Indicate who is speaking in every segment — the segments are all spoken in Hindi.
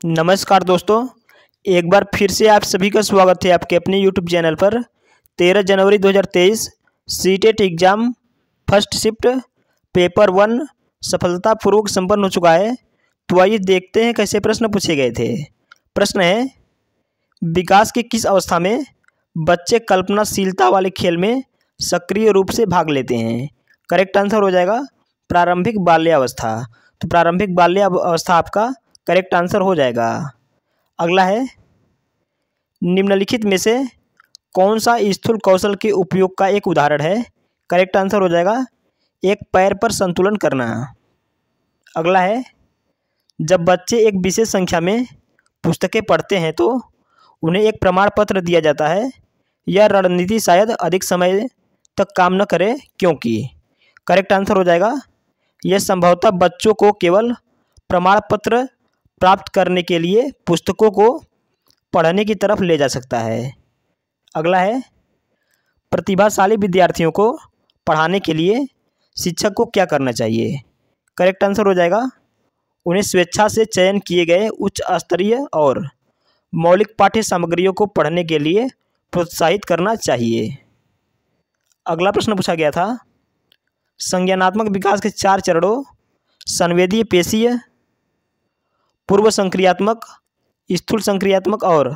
Speaker 1: नमस्कार दोस्तों, एक बार फिर से आप सभी का स्वागत है आपके अपने यूट्यूब चैनल पर। 13 जनवरी 2023 CTET exam first shift paper 1 सफलतापूर्वक संपन्न हो चुका है। तो आइए देखते हैं कैसे प्रश्न पूछे गए थे। प्रश्न है, विकास की किस अवस्था में बच्चे कल्पनाशीलता वाले खेल में सक्रिय रूप से भाग लेते हैं? करेक्ट आंसर हो जाएगा प्रारंभिक बाल्यावस्था। तो प्रारंभिक बाल्यावस्था आपका करेक्ट आंसर हो जाएगा। अगला है, निम्नलिखित में से कौन सा स्थूल कौशल के उपयोग का एक उदाहरण है? करेक्ट आंसर हो जाएगा एक पैर पर संतुलन करना। अगला है, जब बच्चे एक विशेष संख्या में पुस्तकें पढ़ते हैं तो उन्हें एक प्रमाण पत्र दिया जाता है। यह रणनीति शायद अधिक समय तक काम न करे, क्योंकि करेक्ट आंसर हो जाएगा यह संभवतः बच्चों को केवल प्रमाण पत्र प्राप्त करने के लिए पुस्तकों को पढ़ने की तरफ ले जा सकता है। अगला है, प्रतिभाशाली विद्यार्थियों को पढ़ाने के लिए शिक्षक को क्या करना चाहिए? करेक्ट आंसर हो जाएगा उन्हें स्वेच्छा से चयन किए गए उच्च स्तरीय और मौलिक पाठ्य सामग्रियों को पढ़ने के लिए प्रोत्साहित करना चाहिए। अगला प्रश्न पूछा गया था, संज्ञानात्मक विकास के 4 चरणों संवेदीय पेशीय, पूर्व संक्रियात्मक, स्थूल संक्रियात्मक और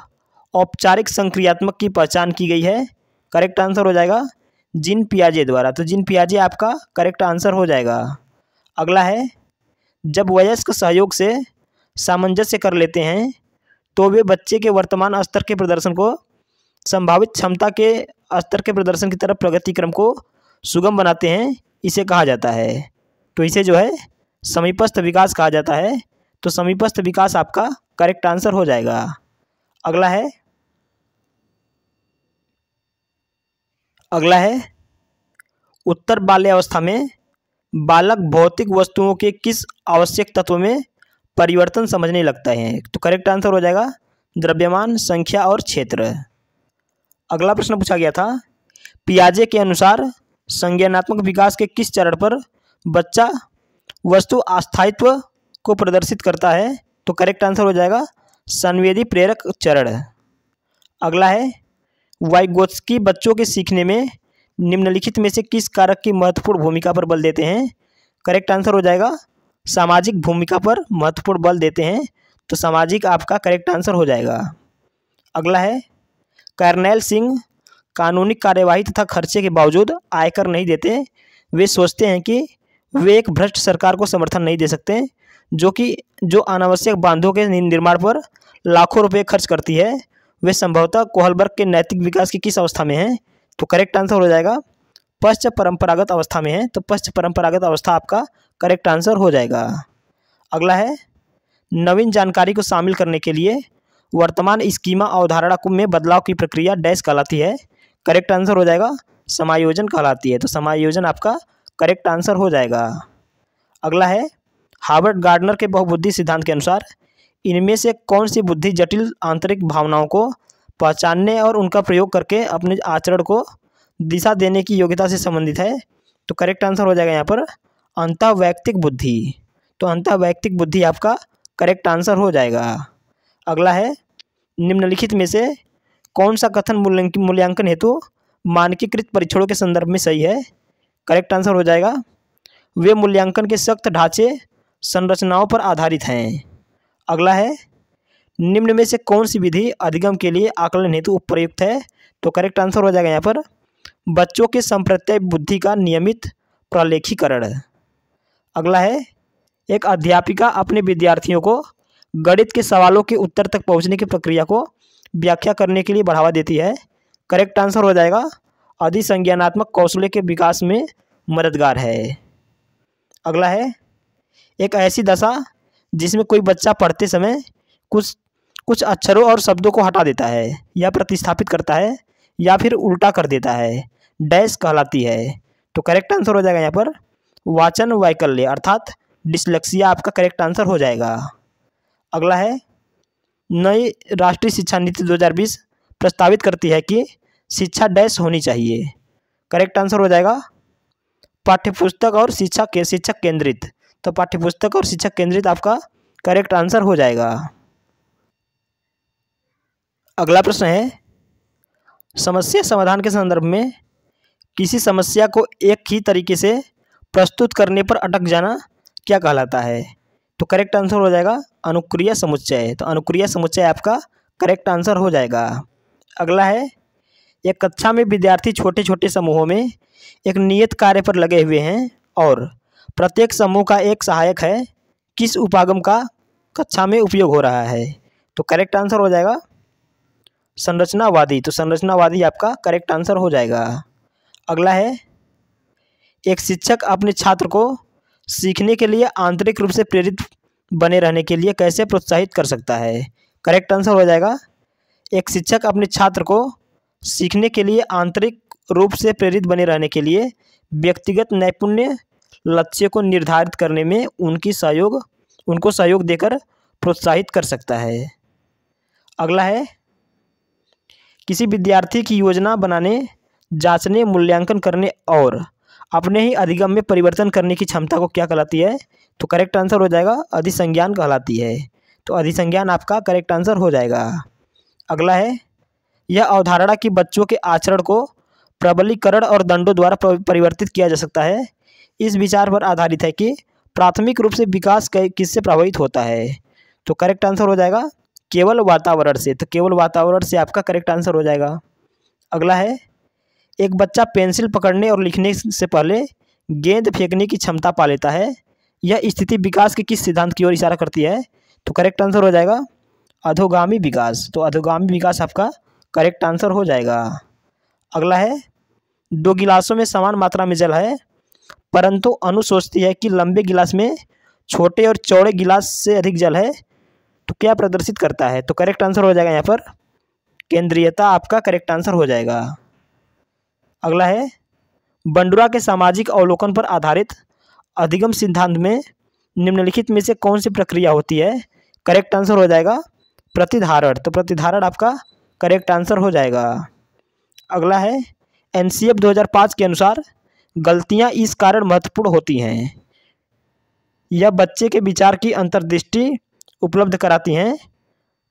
Speaker 1: औपचारिक संक्रियात्मक की पहचान की गई है। करेक्ट आंसर हो जाएगा जीन पियाजे द्वारा। तो जीन पियाजे आपका करेक्ट आंसर हो जाएगा। अगला है, जब वयस्क सहयोग से सामंजस्य कर लेते हैं तो वे बच्चे के वर्तमान स्तर के प्रदर्शन को संभावित क्षमता के स्तर के प्रदर्शन की तरफ प्रगति क्रम को सुगम बनाते हैं। इसे कहा जाता है, तो इसे जो है समीपस्थ विकास कहा जाता है। तो समीपस्थ विकास आपका करेक्ट आंसर हो जाएगा। अगला है, उत्तर बाल्यावस्था में बालक भौतिक वस्तुओं के किस आवश्यक तत्व में परिवर्तन समझने लगता है? तो करेक्ट आंसर हो जाएगा द्रव्यमान, संख्या और क्षेत्र। अगला प्रश्न पूछा गया था, पियाजे के अनुसार संज्ञानात्मक विकास के किस चरण पर बच्चा वस्तु अस्थायित्व को प्रदर्शित करता है? तो करेक्ट आंसर हो जाएगा संवेदी प्रेरक चरण। अगला है, वाइगोत्स्की बच्चों के सीखने में निम्नलिखित में से किस कारक की महत्वपूर्ण भूमिका पर बल देते हैं? करेक्ट आंसर हो जाएगा सामाजिक भूमिका पर महत्वपूर्ण बल देते हैं। तो सामाजिक आपका करेक्ट आंसर हो जाएगा। अगला है, कर्नैल सिंह कानूनी कार्यवाही तथा खर्चे के बावजूद आयकर नहीं देते। वे सोचते हैं कि वे एक भ्रष्ट सरकार को समर्थन नहीं दे सकते जो अनावश्यक बांधों के निर्माण पर लाखों रुपए खर्च करती है। वे संभवतः कोहलबर्ग के नैतिक विकास की किस अवस्था में हैं? तो करेक्ट आंसर हो जाएगा पश्च परंपरागत अवस्था में है। तो पश्च परंपरागत अवस्था आपका करेक्ट आंसर हो जाएगा। अगला है, नवीन जानकारी को शामिल करने के लिए वर्तमान स्कीमा अवधारणा में बदलाव की प्रक्रिया डैश कहलाती है? करेक्ट आंसर हो जाएगा समायोजन कहलाती है। तो समायोजन आपका करेक्ट आंसर हो जाएगा। अगला है, हार्वर्ड गार्डनर के बहुबुद्धि सिद्धांत के अनुसार इनमें से कौन सी बुद्धि जटिल आंतरिक भावनाओं को पहचानने और उनका प्रयोग करके अपने आचरण को दिशा देने की योग्यता से संबंधित है? तो करेक्ट आंसर हो जाएगा यहाँ पर अंतःवैयक्तिक बुद्धि। तो अंतःवैयक्तिक बुद्धि आपका करेक्ट आंसर हो जाएगा। अगला है, निम्नलिखित में से कौन सा कथन मूल्यांकन हेतु मानकीकृत परीक्षणों के संदर्भ में सही है? करेक्ट आंसर हो जाएगा वे मूल्यांकन के सख्त ढांचे संरचनाओं पर आधारित हैं। अगला है, निम्न में से कौन सी विधि अधिगम के लिए आकलन हेतु उपयुक्त है? तो करेक्ट आंसर हो जाएगा यहाँ पर बच्चों के संप्रत्यय बुद्धि का नियमित प्रलेखीकरण। अगला है, एक अध्यापिका अपने विद्यार्थियों को गणित के सवालों के उत्तर तक पहुँचने की प्रक्रिया को व्याख्या करने के लिए बढ़ावा देती है। करेक्ट आंसर हो जाएगा अधिसंज्ञानात्मक कौशलों के विकास में मददगार है। अगला है, एक ऐसी दशा जिसमें कोई बच्चा पढ़ते समय कुछ अक्षरों और शब्दों को हटा देता है या प्रतिस्थापित करता है या फिर उल्टा कर देता है, डैश कहलाती है? तो करेक्ट आंसर हो जाएगा यहाँ पर वाचन वैकल्य अर्थात डिसलेक्सिया आपका करेक्ट आंसर हो जाएगा। अगला है, नई राष्ट्रीय शिक्षा नीति 2020 प्रस्तावित करती है कि शिक्षा डैश होनी चाहिए। करेक्ट आंसर हो जाएगा पाठ्यपुस्तक और शिक्षक केंद्रित। तो पाठ्यपुस्तक और शिक्षक केंद्रित आपका करेक्ट आंसर हो जाएगा। अगला प्रश्न है, समस्या समाधान के संदर्भ में किसी समस्या को एक ही तरीके से प्रस्तुत करने पर अटक जाना क्या कहलाता है? तो करेक्ट आंसर हो जाएगा अनुक्रिया समुच्चय। तो अनुक्रिया समुच्चय आपका करेक्ट आंसर हो जाएगा। अगला है, एक कक्षा में विद्यार्थी छोटे छोटे समूहों में एक नियत कार्य पर लगे हुए हैं और प्रत्येक समूह का एक सहायक है। किस उपागम का कक्षा में उपयोग हो रहा है? तो करेक्ट आंसर हो जाएगा संरचनावादी। तो संरचनावादी आपका करेक्ट आंसर हो जाएगा। अगला है, एक शिक्षक अपने छात्र को सीखने के लिए आंतरिक रूप से प्रेरित बने रहने के लिए कैसे प्रोत्साहित कर सकता है? करेक्ट आंसर हो जाएगा, एक शिक्षक अपने छात्र को सीखने के लिए आंतरिक रूप से प्रेरित बने रहने के लिए व्यक्तिगत नैपुण्य लक्ष्य को निर्धारित करने में उनको सहयोग देकर प्रोत्साहित कर सकता है। अगला है, किसी विद्यार्थी की योजना बनाने, जांचने, मूल्यांकन करने और अपने ही अधिगम में परिवर्तन करने की क्षमता को क्या कहलाती है? तो करेक्ट आंसर हो जाएगा अधिसंज्ञान कहलाती है। तो अधिसंज्ञान आपका करेक्ट आंसर हो जाएगा। अगला है, यह अवधारणा कि बच्चों के आचरण को प्रबलीकरण और दंडों द्वारा परिवर्तित किया जा सकता है, इस विचार पर आधारित है कि प्राथमिक रूप से विकास किससे प्रभावित होता है? तो करेक्ट आंसर हो जाएगा केवल वातावरण से। तो केवल वातावरण से आपका करेक्ट आंसर हो जाएगा। अगला है, एक बच्चा पेंसिल पकड़ने और लिखने से पहले गेंद फेंकने की क्षमता पा लेता है। यह स्थिति विकास के किस सिद्धांत की ओर इशारा करती है? तो करेक्ट आंसर हो जाएगा अधोगामी विकास। तो अधोगामी विकास आपका करेक्ट आंसर हो जाएगा। अगला है, दो गिलासों में समान मात्रा में जल है, परंतु अनु सोचती है कि लंबे गिलास में छोटे और चौड़े गिलास से अधिक जल है, तो क्या प्रदर्शित करता है? तो करेक्ट आंसर हो जाएगा यहाँ पर केंद्रीयता आपका करेक्ट आंसर हो जाएगा। अगला है, बंडुरा के सामाजिक अवलोकन पर आधारित अधिगम सिद्धांत में निम्नलिखित में से कौन सी प्रक्रिया होती है? करेक्ट आंसर हो जाएगा प्रतिधारण। तो प्रतिधारण आपका करेक्ट आंसर हो जाएगा। अगला है, एनसीएफ 2005 के अनुसार गलतियां इस कारण महत्वपूर्ण होती हैं, यह बच्चे के विचार की अंतर्दृष्टि उपलब्ध कराती हैं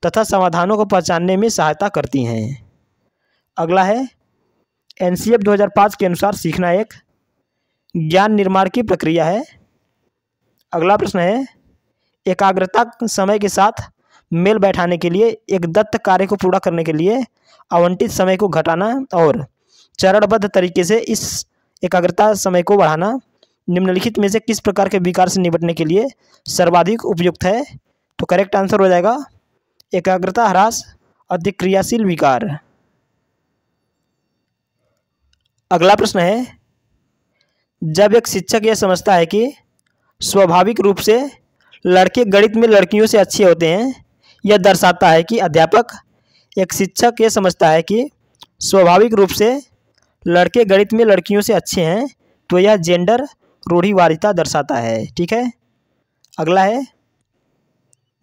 Speaker 1: तथा समाधानों को पहचानने में सहायता करती हैं। अगला है, एनसीएफ 2005 के अनुसार सीखना एक ज्ञान निर्माण की प्रक्रिया है। अगला प्रश्न है, एकाग्रता समय के साथ मेल बैठाने के लिए एक दत्त कार्य को पूरा करने के लिए आवंटित समय को घटाना और चरणबद्ध तरीके से इस एकाग्रता समय को बढ़ाना निम्नलिखित में से किस प्रकार के विकार से निपटने के लिए सर्वाधिक उपयुक्त है? तो करेक्ट आंसर हो जाएगा एकाग्रता ह्रास अतिक्रियाशील विकार। अगला प्रश्न है, जब एक शिक्षक यह समझता है कि स्वाभाविक रूप से लड़के गणित में लड़कियों से अच्छे होते हैं, यह दर्शाता है कि अध्यापक एक शिक्षक यह समझता है कि स्वाभाविक रूप से लड़के गणित में लड़कियों से अच्छे हैं, तो यह जेंडर रूढ़िवादिता दर्शाता है। ठीक है। अगला है,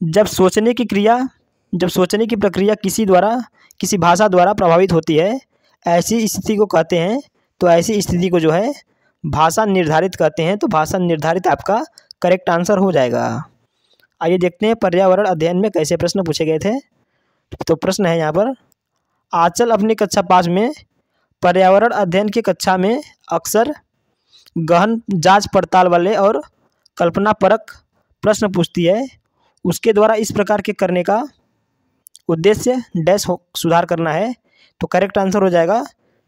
Speaker 1: जब सोचने की प्रक्रिया किसी भाषा द्वारा प्रभावित होती है, ऐसी स्थिति को कहते हैं। तो ऐसी स्थिति को जो है भाषा निर्धारित कहते हैं। तो भाषा निर्धारित आपका करेक्ट आंसर हो जाएगा। आइए देखते हैं पर्यावरण अध्ययन में कैसे प्रश्न पूछे गए थे। तो प्रश्न है यहाँ पर, आंचल अपनी कक्षा 5 में पर्यावरण अध्ययन की कक्षा में अक्सर गहन जांच पड़ताल वाले और कल्पनापरक प्रश्न पूछती है। उसके द्वारा इस प्रकार के करने का उद्देश्य डैश सुधार करना है। तो करेक्ट आंसर हो जाएगा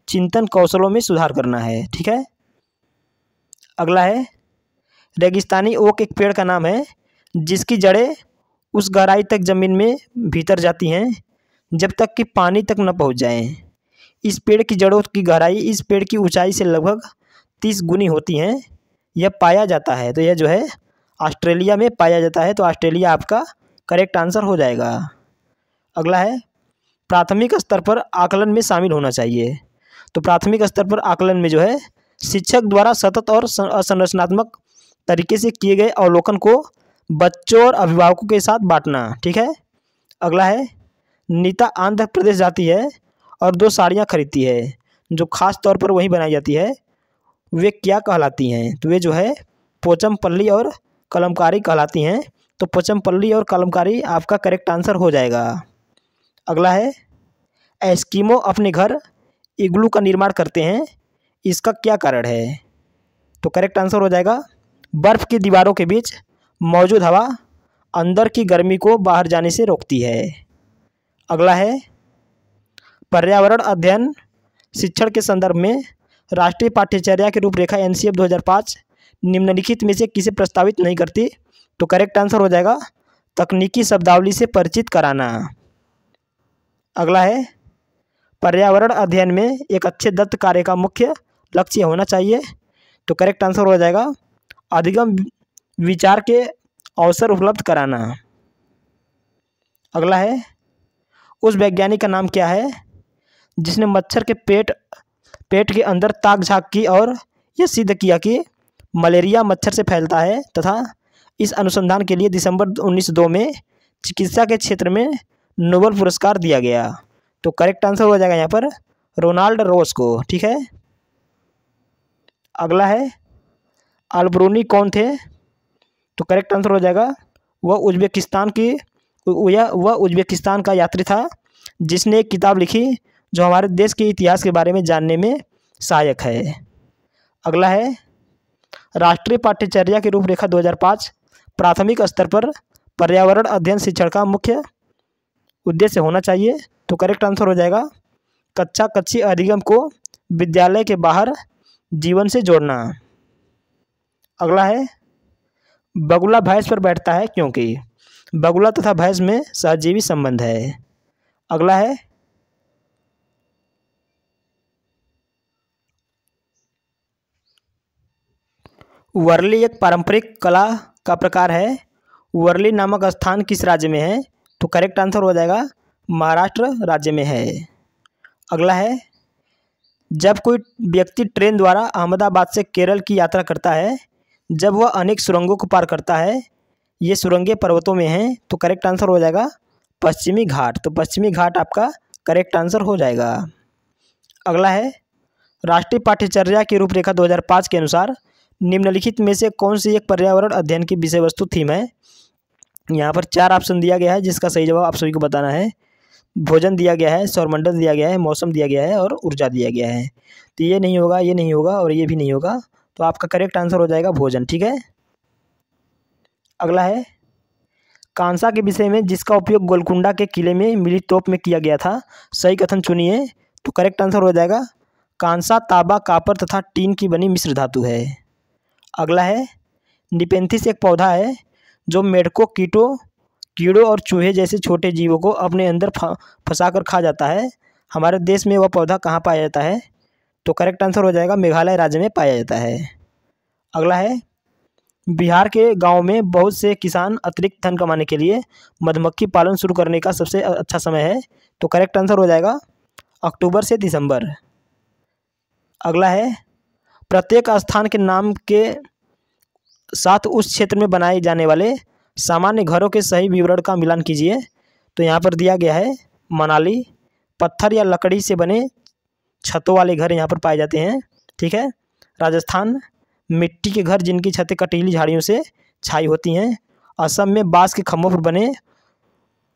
Speaker 1: चिंतन कौशलों में सुधार करना है। ठीक है। अगला है, रेगिस्तानी ओक एक पेड़ का नाम है जिसकी जड़ें उस गहराई तक जमीन में भीतर जाती हैं जब तक कि पानी तक न पहुंच जाएं। इस पेड़ की जड़ों की गहराई इस पेड़ की ऊंचाई से लगभग 30 गुनी होती हैं। यह पाया जाता है, तो यह जो है ऑस्ट्रेलिया में पाया जाता है। तो ऑस्ट्रेलिया आपका करेक्ट आंसर हो जाएगा। अगला है, प्राथमिक स्तर पर आकलन में शामिल होना चाहिए। तो प्राथमिक स्तर पर आकलन में जो है शिक्षक द्वारा सतत और संरचनात्मक तरीके से किए गए अवलोकन को बच्चों और अभिभावकों के साथ बांटना। ठीक है। अगला है, नीता आंध्र प्रदेश जाती है और 2 साड़ियाँ खरीदती है जो खास तौर पर वहीं बनाई जाती है, वे क्या कहलाती हैं? तो वे जो है पोचमपल्ली और कलमकारी कहलाती हैं। तो पोचमपल्ली और कलमकारी आपका करेक्ट आंसर हो जाएगा। अगला है, एस्किमो अपने घर इग्लू का निर्माण करते हैं, इसका क्या कारण है? तो करेक्ट आंसर हो जाएगा बर्फ़ की दीवारों के बीच मौजूद हवा अंदर की गर्मी को बाहर जाने से रोकती है। अगला है पर्यावरण अध्ययन शिक्षण के संदर्भ में राष्ट्रीय पाठ्यचर्या की रूपरेखा एनसीएफ 2005 निम्नलिखित में से किसे प्रस्तावित नहीं करती? तो करेक्ट आंसर हो जाएगा तकनीकी शब्दावली से परिचित कराना। अगला है पर्यावरण अध्ययन में एक अच्छे दत्त कार्य का मुख्य लक्ष्य होना चाहिए। तो करेक्ट आंसर हो जाएगा अधिगम विचार के अवसर उपलब्ध कराना। अगला है उस वैज्ञानिक का नाम क्या है जिसने मच्छर के पेट के अंदर ताक झाँक की और यह सिद्ध किया कि मलेरिया मच्छर से फैलता है तथा इस अनुसंधान के लिए दिसंबर 1902 में चिकित्सा के क्षेत्र में नोबेल पुरस्कार दिया गया। तो करेक्ट आंसर हो जाएगा यहाँ पर रोनाल्ड रोस को। ठीक है। अगला है अल्बरूनी कौन थे? तो करेक्ट आंसर हो जाएगा वह उज्बेकिस्तान का यात्री था जिसने एक किताब लिखी जो हमारे देश के इतिहास के बारे में जानने में सहायक है। अगला है राष्ट्रीय पाठ्यचर्या की रूपरेखा 2005 प्राथमिक स्तर पर पर्यावरण अध्ययन शिक्षण का मुख्य उद्देश्य होना चाहिए। तो करेक्ट आंसर हो जाएगा कच्चा कच्ची अधिगम को विद्यालय के बाहर जीवन से जोड़ना। अगला है बगुला भैंस पर बैठता है क्योंकि बगुला तथा भैंस में सहजीवी संबंध है। अगला है वर्ली एक पारंपरिक कला का प्रकार है। वर्ली नामक स्थान किस राज्य में है? तो करेक्ट आंसर हो जाएगा महाराष्ट्र राज्य में है। अगला है जब कोई व्यक्ति ट्रेन द्वारा अहमदाबाद से केरल की यात्रा करता है जब वह अनेक सुरंगों को पार करता है, ये सुरंगें पर्वतों में हैं। तो करेक्ट आंसर हो जाएगा पश्चिमी घाट। तो पश्चिमी घाट आपका करेक्ट आंसर हो जाएगा। अगला है राष्ट्रीय पाठ्यचर्या की रूपरेखा 2005 के अनुसार निम्नलिखित में से कौन सी एक पर्यावरण अध्ययन की विषय वस्तु थीम है? यहाँ पर 4 ऑप्शन दिया गया है जिसका सही जवाब आप सभी को बताना है। भोजन दिया गया है, सौरमंडल दिया गया है, मौसम दिया गया है और ऊर्जा दिया गया है। तो ये नहीं होगा, ये नहीं होगा और ये भी नहीं होगा। तो आपका करेक्ट आंसर हो जाएगा भोजन। ठीक है। अगला है कांसा के विषय में जिसका उपयोग गोलकुंडा के किले में मिली तोप में किया गया था, सही कथन चुनिए। तो करेक्ट आंसर हो जाएगा कांसा तांबा कापर तथा टीन की बनी मिश्र धातु है। अगला है निपेंथिस एक पौधा है जो मेढकों कीड़ों और चूहे जैसे छोटे जीवों को अपने अंदर फंसाकर खा जाता है। हमारे देश में वह पौधा कहाँ पाया जाता है? तो करेक्ट आंसर हो जाएगा मेघालय राज्य में पाया जाता है। अगला है बिहार के गांव में बहुत से किसान अतिरिक्त धन कमाने के लिए मधुमक्खी पालन शुरू करने का सबसे अच्छा समय है। तो करेक्ट आंसर हो जाएगा अक्टूबर से दिसंबर। अगला है प्रत्येक स्थान के नाम के साथ उस क्षेत्र में बनाए जाने वाले सामान्य घरों के सही विवरण का मिलान कीजिए। तो यहाँ पर दिया गया है मनाली, पत्थर या लकड़ी से बने छतों वाले घर यहाँ पर पाए जाते हैं। ठीक है। राजस्थान मिट्टी के घर जिनकी छतें कटीली झाड़ियों से छाई होती हैं। असम में बांस के खम्भों पर बने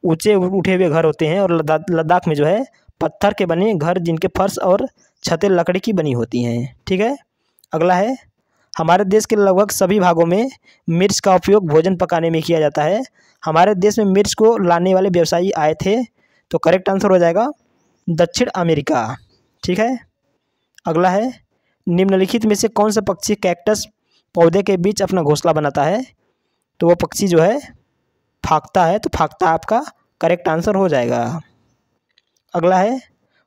Speaker 1: ऊंचे उठे हुए घर होते हैं। और लद्दाख में जो है पत्थर के बने घर जिनके फर्श और छतें लकड़ी की बनी होती हैं। ठीक है। अगला है हमारे देश के लगभग सभी भागों में मिर्च का उपयोग भोजन पकाने में किया जाता है। हमारे देश में मिर्च को लाने वाले व्यवसायी आए थे। तो करेक्ट आंसर हो जाएगा दक्षिण अमेरिका। ठीक है। अगला है निम्नलिखित में से कौन सा पक्षी कैक्टस पौधे के बीच अपना घोंसला बनाता है? तो वो पक्षी जो है फाख्ता है। तो फाख्ता आपका करेक्ट आंसर हो जाएगा। अगला है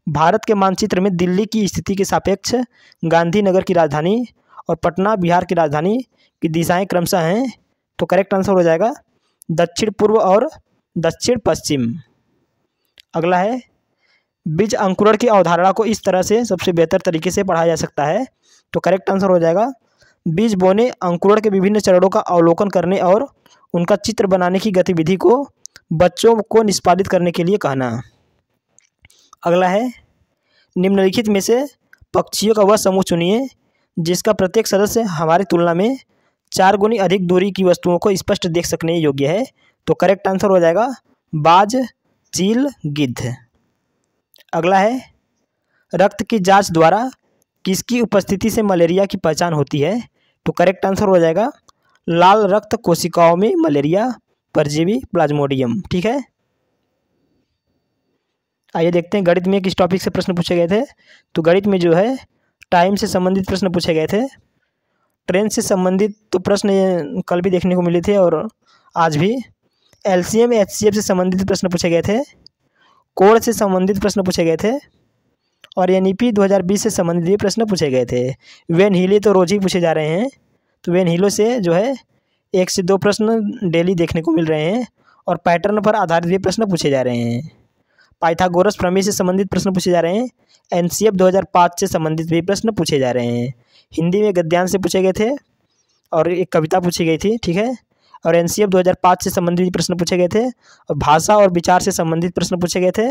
Speaker 1: भारत के मानचित्र में दिल्ली की स्थिति के सापेक्ष गांधीनगर की राजधानी और पटना बिहार की राजधानी की दिशाएं क्रमशः हैं। तो करेक्ट आंसर हो जाएगा दक्षिण पूर्व और दक्षिण पश्चिम। अगला है बीज अंकुरण की अवधारणा को इस तरह से सबसे बेहतर तरीके से पढ़ाया जा सकता है। तो करेक्ट आंसर हो जाएगा बीज बोने, अंकुरण के विभिन्न चरणों का अवलोकन करने और उनका चित्र बनाने की गतिविधि को बच्चों को निष्पादित करने के लिए कहना। अगला है निम्नलिखित में से पक्षियों का वह समूह चुनिए जिसका प्रत्येक सदस्य हमारी तुलना में 4 गुनी अधिक दूरी की वस्तुओं को स्पष्ट देख सकने योग्य है। तो करेक्ट आंसर हो जाएगा बाज, चील, गिद्ध। अगला है, रक्त की जांच द्वारा किसकी उपस्थिति से मलेरिया की पहचान होती है? तो करेक्ट आंसर हो जाएगा लाल रक्त कोशिकाओं में मलेरिया परजीवी प्लाज्मोडियम। ठीक है, आइए देखते हैं गणित में किस टॉपिक से प्रश्न पूछे गए थे। तो गणित में जो है टाइम से संबंधित प्रश्न पूछे गए थे। ट्रेन से संबंधित तो प्रश्न ये कल भी देखने को मिले थे और आज भी। एलसीएम एचसीएफ से संबंधित प्रश्न पूछे गए थे। कोड से संबंधित प्रश्न पूछे गए थे और एनईपी 2020 से संबंधित भी प्रश्न पूछे गए थे। वेन हीले तो रोज ही पूछे जा रहे हैं, तो वेन हीलो से जो है 1 से 2 प्रश्न डेली देखने को मिल रहे हैं और पैटर्न पर आधारित भी प्रश्न पूछे जा रहे हैं। पाइथागोरस प्रमेय से संबंधित प्रश्न पूछे जा रहे हैं। एनसीएफ 2005 से संबंधित भी प्रश्न पूछे जा रहे हैं। हिंदी में गद्यांश से पूछे गए थे और एक कविता पूछी गई थी। ठीक है, और एनसीएफ 2005 से संबंधित प्रश्न पूछे गए थे और भाषा और विचार से संबंधित प्रश्न पूछे गए थे।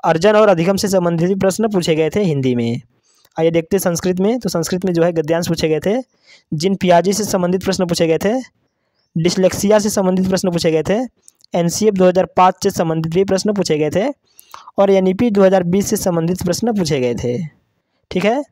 Speaker 1: अर्जन और अधिगम से संबंधित भी प्रश्न पूछे गए थे हिंदी में। आइए देखते हैं संस्कृत में। तो संस्कृत में जो है गद्यांश पूछे गए थे। जिन पियाजी से संबंधित प्रश्न पूछे गए थे। डिसलेक्सिया से संबंधित प्रश्न पूछे गए थे। एनसीएफ 2005 से संबंधित भी प्रश्न पूछे गए थे और एनईपी 2020 से संबंधित प्रश्न पूछे गए थे। ठीक है।